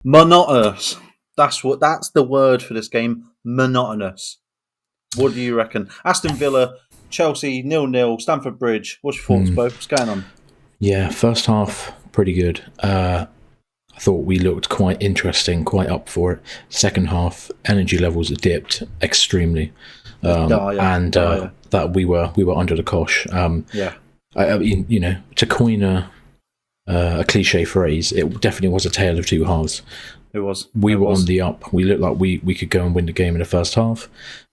Monotonous. That's the word for this game. Monotonous. What do you reckon? Aston Villa, Chelsea 0-0, Stamford Bridge. What's your thoughts, Bo? What's going on? Yeah, first half pretty good. I thought we looked quite interesting, quite up for it. Second half, energy levels dipped extremely, that we were under the cosh. Yeah. I mean, to coin a cliche phrase, it definitely was a tale of two halves. It was. We were on the up. We looked like we could go and win the game in the first half,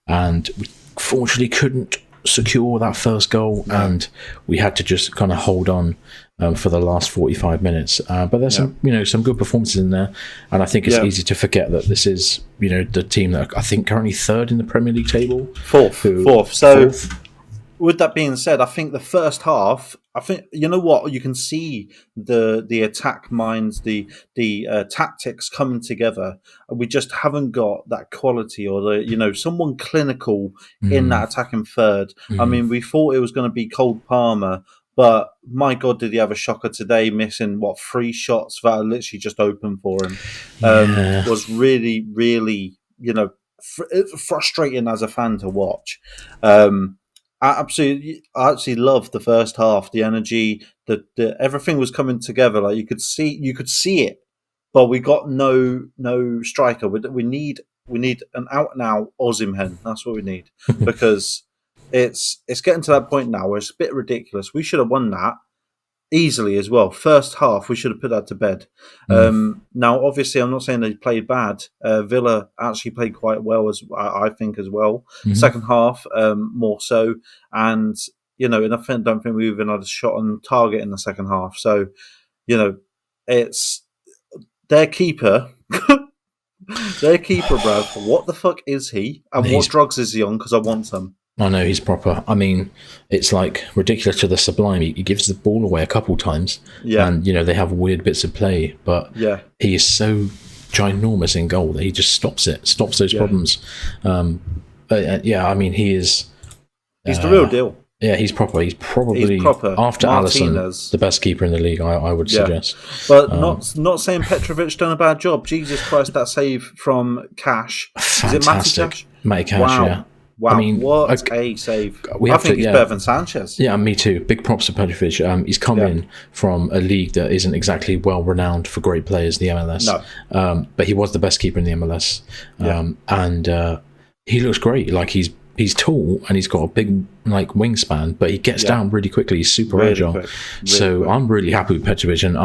and we fortunately couldn't secure that first goal, and we had to just kind of hold on for the last 45 minutes. But there's some good performances in there, and I think it's easy to forget that this is the team that I think currently third in the Premier League table, fourth. So, with that being said, I think the first half, you can see the attack minds, the tactics coming together. We just haven't got that quality or someone clinical in that attacking third. I mean, we thought it was going to be Cole Palmer, but my God, did he have a shocker today, missing 3 shots that are literally just open for him. Was really, really, frustrating as a fan to watch. I absolutely loved the first half. The energy, the everything was coming together. Like you could see it, but we got no striker. We need an out and out Osimhen. That's what we need because it's getting to that point now where it's a bit ridiculous. We should have won that easily as well. First half, we should have put that to bed. Now, obviously, I'm not saying they played bad. Villa actually played quite well, as I think, as well. Second half, more so. And, I don't think we even had a shot on target in the second half. So, it's their keeper. Bruv. What the fuck is he? And what drugs is he on? Because I want some. I know, he's proper. I mean, it's like ridiculous to the sublime. He gives the ball away a couple times, and they have weird bits of play, but he is so ginormous in goal that he just stops those problems. I mean, he is. He's the real deal. Yeah, he's proper. He's probably after Alisson, the best keeper in the league. I would suggest, but not saying Petrovic done a bad job. Jesus Christ, that save from Cash. Fantastic. Is it Matty Cash? Cash, yeah. Wow, I mean, what a save. I think he's better than Sanchez. Yeah, me too. Big props to Petrovic. He's come in from a league that isn't exactly well renowned for great players, the MLS. No. But he was the best keeper in the MLS. And he looks great. Like he's tall and he's got a big wingspan, but he gets down really quickly. He's super agile. Quick. I'm really happy with Petrovic, and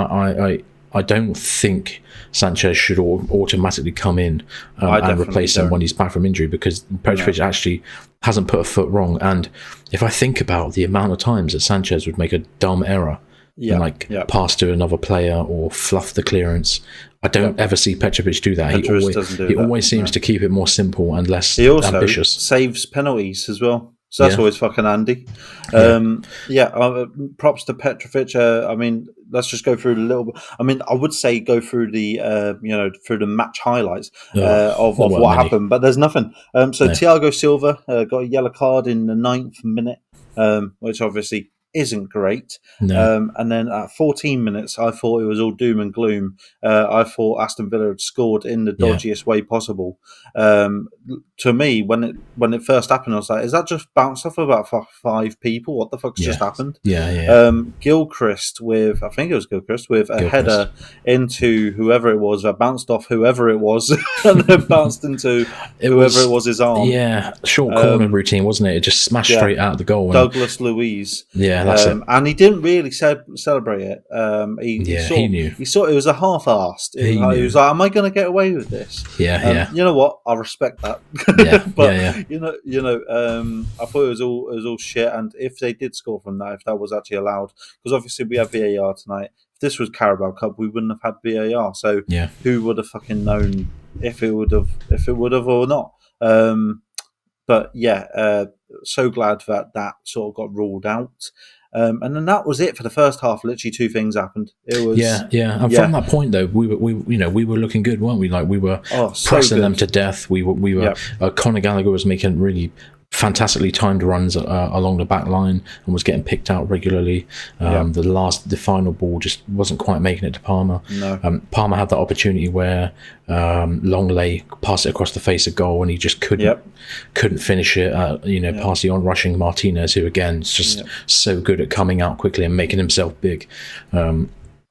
I don't think Sanchez should automatically come in and replace him when he's back from injury, because Petrovic actually hasn't put a foot wrong. And if I think about the amount of times that Sanchez would make a dumb error and pass to another player or fluff the clearance, I don't ever see Petrovic do that. He always seems to keep it more simple and less ambitious. He also saves penalties as well. So that's always fucking handy. Props to Petrovic. I mean, let's just go through a little bit. I mean, I would say go through the through the match highlights of what happened, but there's nothing. Thiago Silva got a yellow card in the 9th minute, which obviously isn't great. No. And then at 14 minutes, I thought it was all doom and gloom. I thought Aston Villa had scored in the dodgiest way possible. To me, when it first happened, I was like, is that just bounced off about 5 people? What the fuck's just happened? Gilchrist with a header into whoever it was, that bounced off whoever it was, and then bounced into whoever it was his arm. Yeah, short corner routine, wasn't it? It just smashed straight out the goal. Douglas Luiz. Yeah, that's it. And he didn't really celebrate it. He knew. He saw it was a half-assed. He was like, "Am I going to get away with this?" You know what? I respect that. I thought it was all shit. And if they did score from that, if that was actually allowed, because obviously we have VAR tonight. If this was Carabao Cup, we wouldn't have had VAR. So who would have fucking known if it would have or not? So glad that sort of got ruled out. And then that was it for the first half. Literally 2 things happened. It was And from that point though, we were looking good, weren't we? Like we were pressing them to death. We were Conor Gallagher was making really fantastically timed runs along the back line and was getting picked out regularly. The final ball just wasn't quite making it to Palmer. No. Palmer had that opportunity where Longley passed it across the face of goal and he just couldn't finish it. Past the on-rushing Martinez, who again is just so good at coming out quickly and making himself big.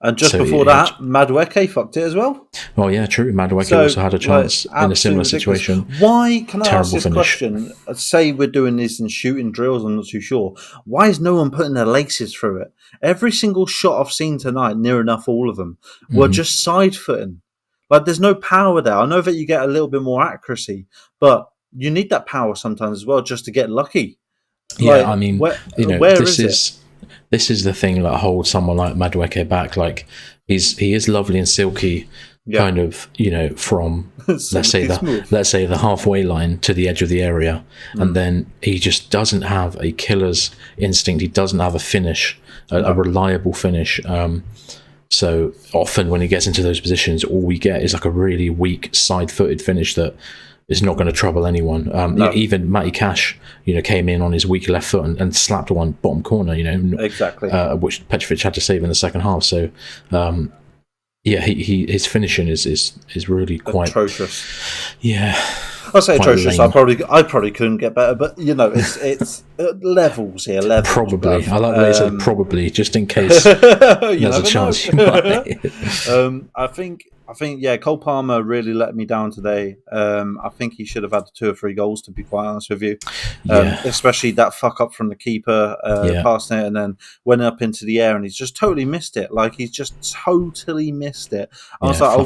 And just before that, Madueke fucked it as well. Oh yeah, true. Madueke also had a chance in a similar situation. Why, can I ask this question? Say we're doing this in shooting drills, I'm not too sure. Why is no one putting their laces through it? Every single shot I've seen tonight, near enough all of them, were just side footing. Like, there's no power there. I know that you get a little bit more accuracy, but you need that power sometimes as well just to get lucky. Yeah, like, I mean, this is the thing that holds someone like Madueke back. Like, he is lovely and silky, kind of, from let's say the halfway line to the edge of the area, and then he just doesn't have a killer's instinct. He doesn't have a finish, a reliable finish. So often when he gets into those positions, all we get is like a really weak side-footed finish that is not going to trouble anyone. Even Matty Cash, came in on his weak left foot and slapped one bottom corner, exactly, which Petrovic had to save in the second half. So, his finishing is really quite atrocious. Yeah, I say atrocious. Lame. I probably couldn't get better, but it's levels here. Levels. Probably, I like the way you said probably, just in case there's a chance you might. I think, Cole Palmer really let me down today. I think he should have had 2 or 3 goals, to be quite honest with you. Especially that fuck up from the keeper, passing it and then went up into the air, and he's just totally missed it. Like, he's just totally missed it. I was like,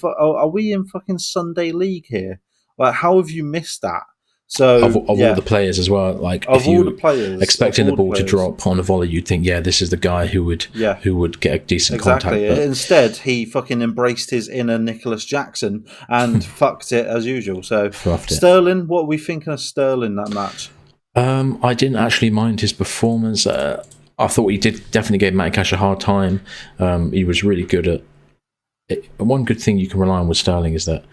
are we in fucking Sunday League here? Like, how have you missed that? So of all the players as well, like of if you all the players, expecting the ball to drop on a volley, you'd think, this is the guy who would get a decent contact. But instead, he fucking embraced his inner Nicholas Jackson and fucked it as usual. So Sterling, what are we thinking of Sterling that match? I didn't actually mind his performance. I thought he definitely gave Matty Cash a hard time. He was really good at it. One good thing you can rely on with Sterling is that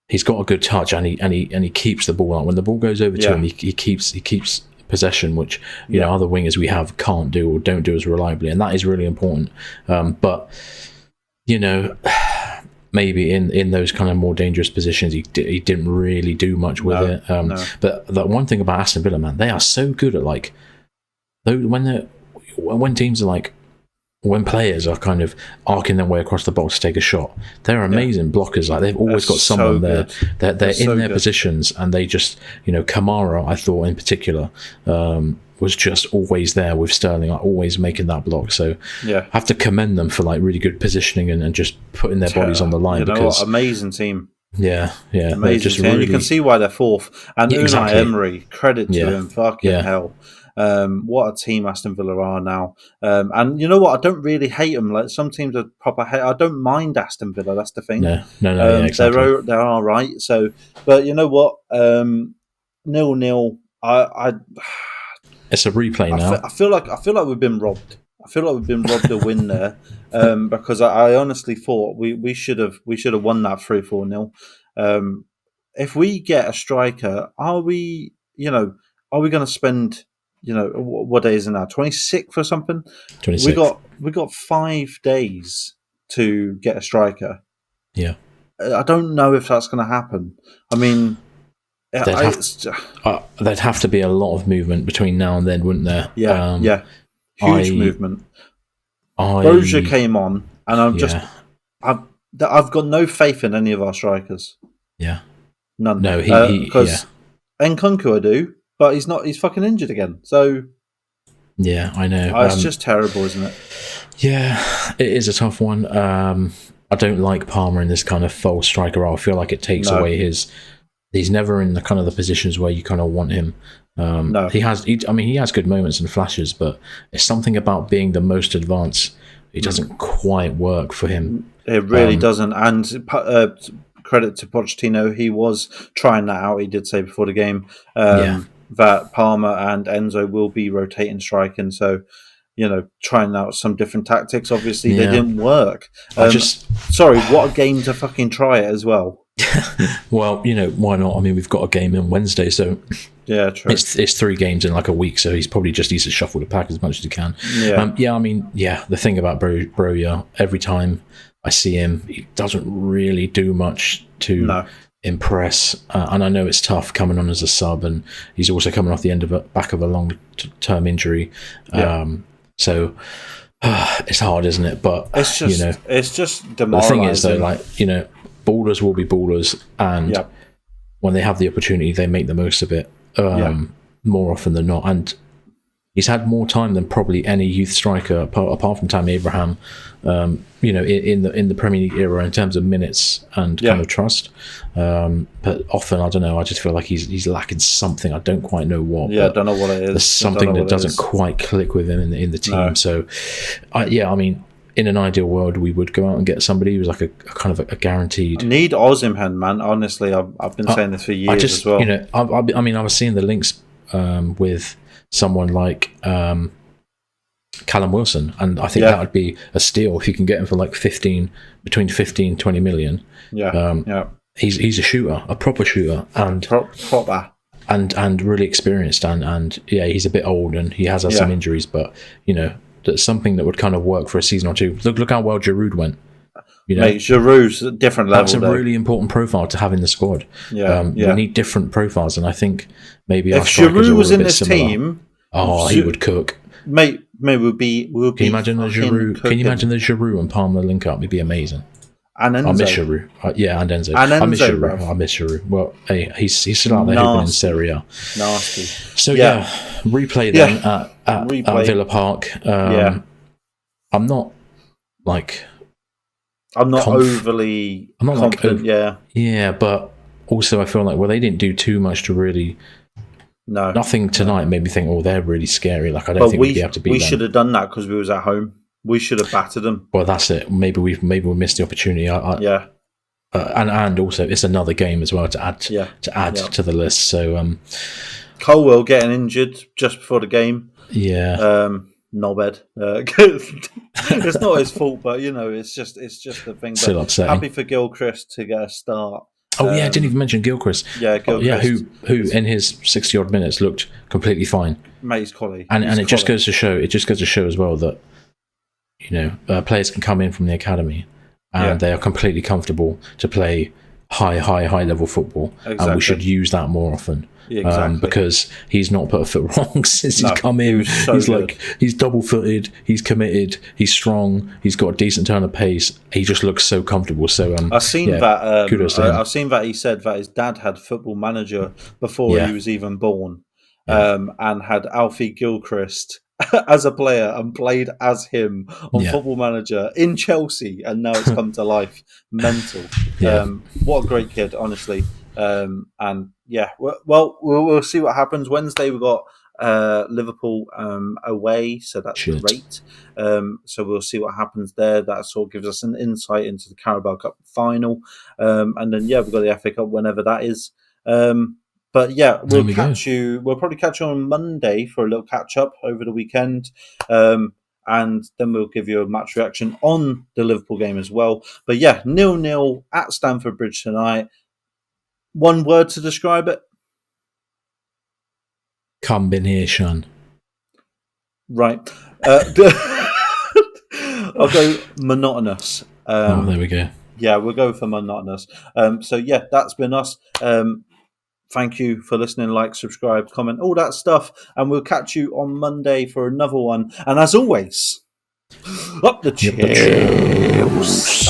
he's got a good touch, and he keeps the ball out. When the ball goes over to him, he keeps possession, which other wingers we have can't do or don't do as reliably, and that is really important. But maybe in those kind of more dangerous positions, he didn't really do much with it. But the one thing about Aston Villa, man, they are so good at when teams are like. When players are kind of arcing their way across the box to take a shot, they're amazing blockers. Like, they've always got someone there. They're in their positions, and they just, Kamara, I thought in particular, was just always there with Sterling, like, always making that block. So I have to commend them for really good positioning and just putting their bodies on the line. Because amazing team. Yeah, amazing just team. really... You can see why they're 4th. And Unai Emery, credit to him. Fucking hell. What a team Aston Villa are now. And you know what? I don't really hate them. Like, some teams are proper hate. I don't mind Aston Villa. That's the thing. No, exactly. They're all right. So, but you know what? 0-0. It's a replay now. I feel like we've been robbed. I feel like we've been robbed a win there. Because I honestly thought we should have won that 3-4-0. If we get a striker, are we going to spend? What day is it now? 26th or something? 26th. We got 5 days to get a striker. Yeah. I don't know if that's going to happen. I mean, there'd have to be a lot of movement between now and then, wouldn't there? Yeah, huge movement. Brozier came on, and I've got no faith in any of our strikers. Yeah, none. No, because Nkunku I do. But he's not. He's fucking injured again. So yeah, I know. It's just terrible, isn't it? Yeah, it is a tough one. I don't like Palmer in this kind of false striker role. I feel like it takes away his. He's never in the kind of the positions where you kind of want him. No, he has. He has good moments and flashes, but it's something about being the most advanced. It doesn't quite work for him. It really doesn't. And credit to Pochettino, he was trying that out. He did say before the game. That Palmer and Enzo will be rotating striking, so trying out some different tactics. Obviously, they didn't work. Sorry, what a game to fucking try it as well. Well, why not? I mean, we've got a game on Wednesday, so Yeah, true. it's 3 games in like a week, so he's probably just needs to shuffle the pack as much as he can. Yeah. I mean, the thing about Broja, every time I see him, he doesn't really do much to impress. And I know it's tough coming on as a sub, and he's also coming off the back of a long-term injury. So it's hard, isn't it? But it's just demoralizing. The thing is, though, ballers will be ballers, and when they have the opportunity, they make the most of it. More often than not, and he's had more time than probably any youth striker apart from Tammy Abraham. In the Premier League era in terms of minutes and kind of trust. But often, I don't know. I just feel like he's lacking something. I don't quite know what. Yeah, I don't know what it is. There's something that doesn't quite click with him in the team. No. So, I mean, in an ideal world, we would go out and get somebody who's like a kind of a guaranteed. I need Osimhen, man. Honestly, I've been saying this for years as well. I mean, I was seeing the links with someone like Callum Wilson, and I think that would be a steal if you can get him for like between 15 20 million. He's a shooter, a proper shooter, and proper. And really experienced, and he's a bit old and he has had some injuries, but that's something that would kind of work for a season or two. Look how well Giroud went. Mate, Giroud's a different level. That's a really important profile to have in the squad. We need different profiles, and I think maybe if Giroud was in this team, he would cook. Mate, maybe we'll be. Can you imagine the Giroud? Can you imagine the Giroud and Palmer link up? It'd be amazing. And Enzo. I miss Giroud. And Enzo. I miss Giroud. I miss Giroud. Well, hey, he's still out there hooping in Serie A. Nasty. So replay them at Villa Park. I'm not overly confident. Yeah, but also I feel like they didn't do too much to really. No, nothing tonight made me think, they're really scary. Like I don't think we'd be able to beat them. We should have done that because we was at home. We should have battered them. Well, that's it. Maybe we missed the opportunity. And also it's another game as well to add to the list. So Colwell getting injured just before the game. Knobhead. It's not his fault, but it's just the thing. Still upsetting. Happy for Gilchrist to get a start. I didn't even mention Gilchrist. Gilchrist. Who in his 60-odd minutes looked completely fine. Mate, he's quality. And it just goes to show. It just goes to show as well that players can come in from the academy and they are completely comfortable to play high level football, and we should use that more often. Because he's not put a foot wrong since he's come in. He's double-footed, he's committed, he's strong, he's got a decent turn of pace. He just looks so comfortable. So I've seen that. Kudos to him. I've seen that he said that his dad had Football Manager before he was even born, and had Alfie Gilchrist as a player and played as him on Football Manager in Chelsea, and now it's come to life. Mental. What a great kid, honestly. We'll see what happens. Wednesday we've got Liverpool away, so that's great. So we'll see what happens there. That sort of gives us an insight into the Carabao Cup final, and then we've got the FA Cup whenever that is. But we'll catch you. We'll probably catch you on Monday for a little catch up over the weekend. And then we'll give you a match reaction on the Liverpool game as well. But 0-0 at Stamford Bridge tonight. One word to describe it? Combination. Right. I'll go monotonous. There we go. Yeah, we'll go for monotonous. That's been us. Thank you for listening. Like, subscribe, comment, all that stuff. And we'll catch you on Monday for another one. And as always, up the chills.